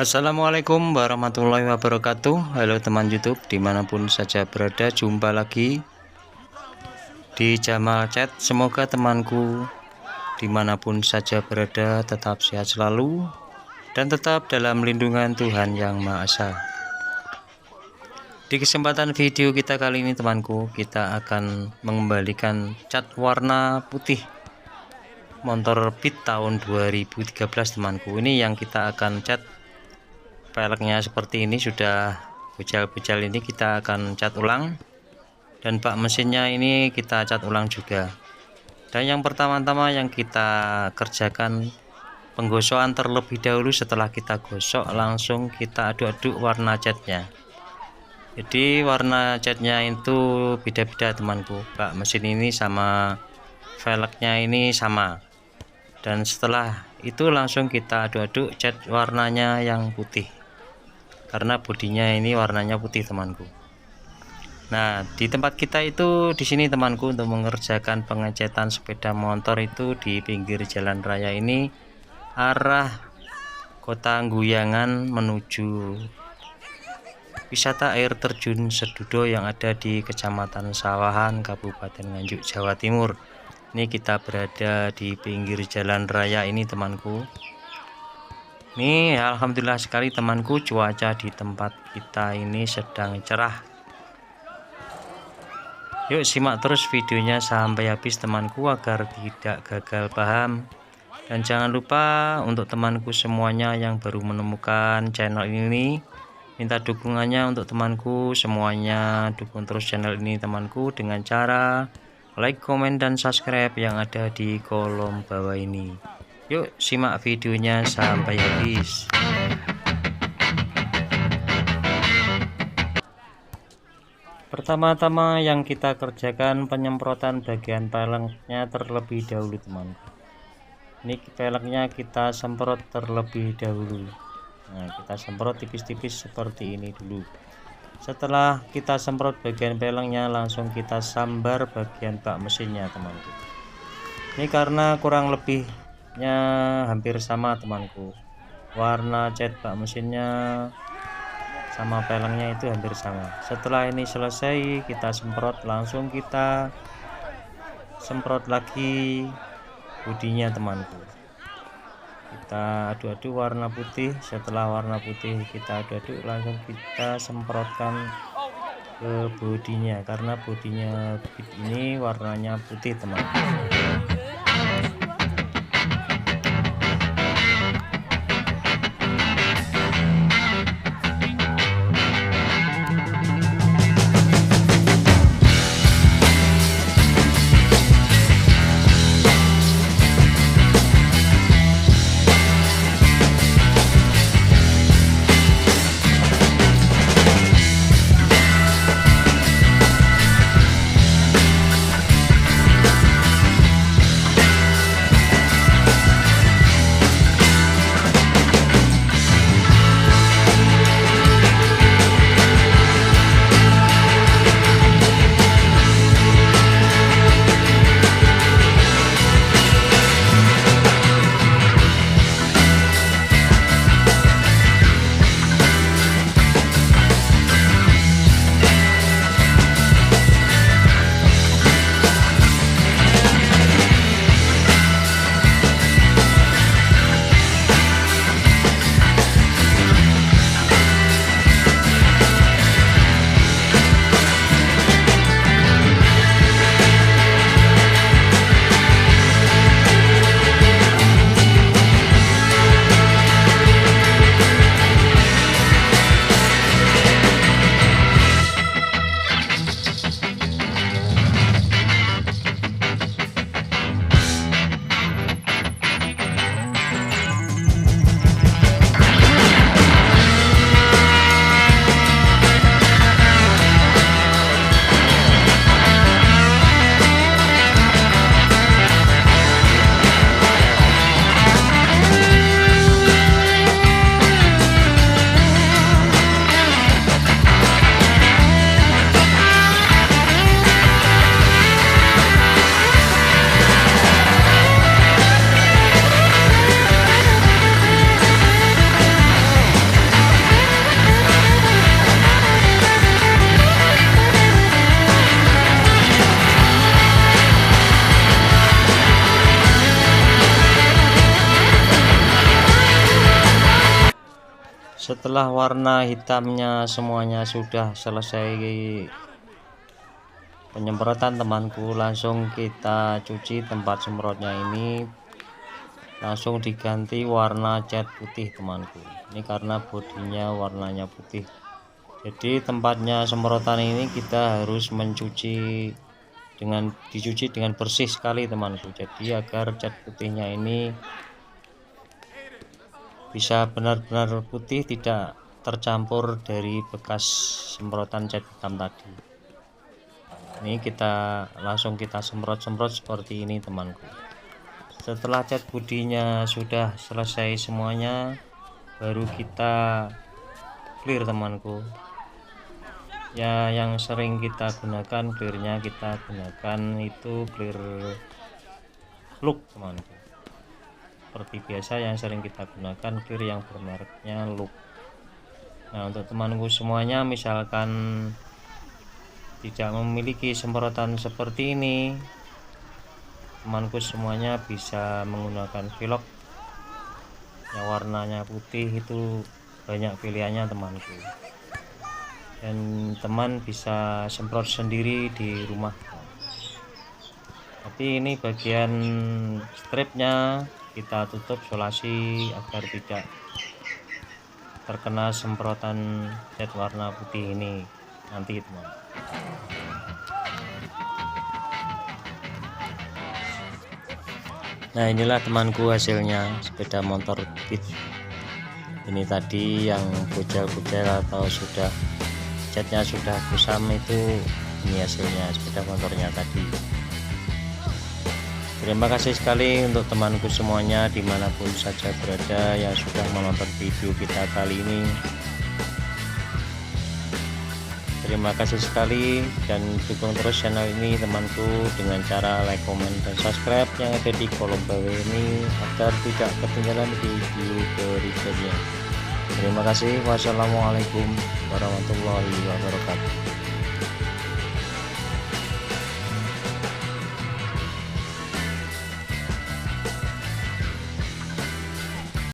Assalamualaikum warahmatullahi wabarakatuh. Halo teman YouTube dimanapun saja berada, jumpa lagi di Jamal Chat. Semoga temanku dimanapun saja berada tetap sehat selalu dan tetap dalam lindungan Tuhan Yang Maha Esa. Di kesempatan video kita kali ini temanku, kita akan mengembalikan cat warna putih motor Beat tahun 2013 temanku. Ini yang kita akan cat peleknya seperti ini, sudah bujal-bujal, ini kita akan cat ulang, dan bak mesinnya ini kita cat ulang juga. Dan yang pertama-tama yang kita kerjakan penggosokan terlebih dahulu. Setelah kita gosok langsung kita aduk-aduk warna catnya. Jadi warna catnya itu beda-beda temanku, bak mesin ini sama velgnya ini sama. Dan setelah itu langsung kita aduk-aduk cat warnanya yang putih, karena bodinya ini warnanya putih temanku. Nah, di tempat kita itu di sini temanku, untuk mengerjakan pengecetan sepeda motor itu di pinggir jalan raya ini, arah Kota Guyangan menuju wisata air terjun Sedudo yang ada di Kecamatan Sawahan, Kabupaten Nganjuk, Jawa Timur. Ini kita berada di pinggir jalan raya ini temanku. Nih, alhamdulillah sekali temanku, cuaca di tempat kita ini sedang cerah. Yuk simak terus videonya sampai habis temanku agar tidak gagal paham. Dan jangan lupa untuk temanku semuanya yang baru menemukan channel ini, minta dukungannya untuk temanku semuanya, dukung terus channel ini temanku dengan cara like, komen, dan subscribe yang ada di kolom bawah ini. Yuk simak videonya sampai habis. Pertama-tama yang kita kerjakan penyemprotan bagian peleknya terlebih dahulu temanku. Ini peleknya kita semprot terlebih dahulu. Nah, kita semprot tipis-tipis seperti ini dulu. Setelah kita semprot bagian peleknya, langsung kita sambar bagian bak mesinnya temanku. Ini karena kurang lebihnya hampir sama temanku, warna cat bak mesinnya sama pelengnya itu hampir sama. Setelah ini selesai, kita semprot, langsung kita semprot lagi bodinya temanku. Kita aduk-aduk warna putih. Setelah warna putih kita aduk-aduk, langsung kita semprotkan ke bodinya, karena bodinya Beat ini warnanya putih temanku. Setelah warna hitamnya semuanya sudah selesai penyemprotan temanku, langsung kita cuci tempat semprotnya ini, langsung diganti warna cat putih temanku. Ini karena bodinya warnanya putih, jadi tempatnya semprotan ini kita harus dicuci dengan bersih sekali temanku, jadi agar cat putihnya ini bisa benar-benar putih, tidak tercampur dari bekas semprotan cat hitam tadi. Ini kita langsung semprot seperti ini temanku. Setelah cat bodinya sudah selesai semuanya, baru kita clear temanku. Ya, yang sering kita gunakan clearnya, kita gunakan itu clear look temanku. Seperti biasa yang sering kita gunakan clear yang bermereknya look. Nah, untuk temanku semuanya, misalkan tidak memiliki semprotan seperti ini, temanku semuanya bisa menggunakan velg yang warnanya putih, itu banyak pilihannya temanku, dan teman bisa semprot sendiri di rumah. Tapi ini bagian stripnya kita tutup solasi agar tidak terkena semprotan cat warna putih ini nanti teman. Nah, inilah temanku hasilnya sepeda motor Beat ini tadi, yang bujel-bujel atau sudah catnya sudah kusam, itu ini hasilnya sepeda motornya tadi. Terima kasih sekali untuk temanku semuanya dimanapun saja berada yang sudah menonton video kita kali ini. Terima kasih sekali, dan dukung terus channel ini temanku dengan cara like, comment, dan subscribe yang ada di kolom bawah ini agar tidak ketinggalan video berikutnya. Terima kasih. Wassalamualaikum warahmatullahi wabarakatuh.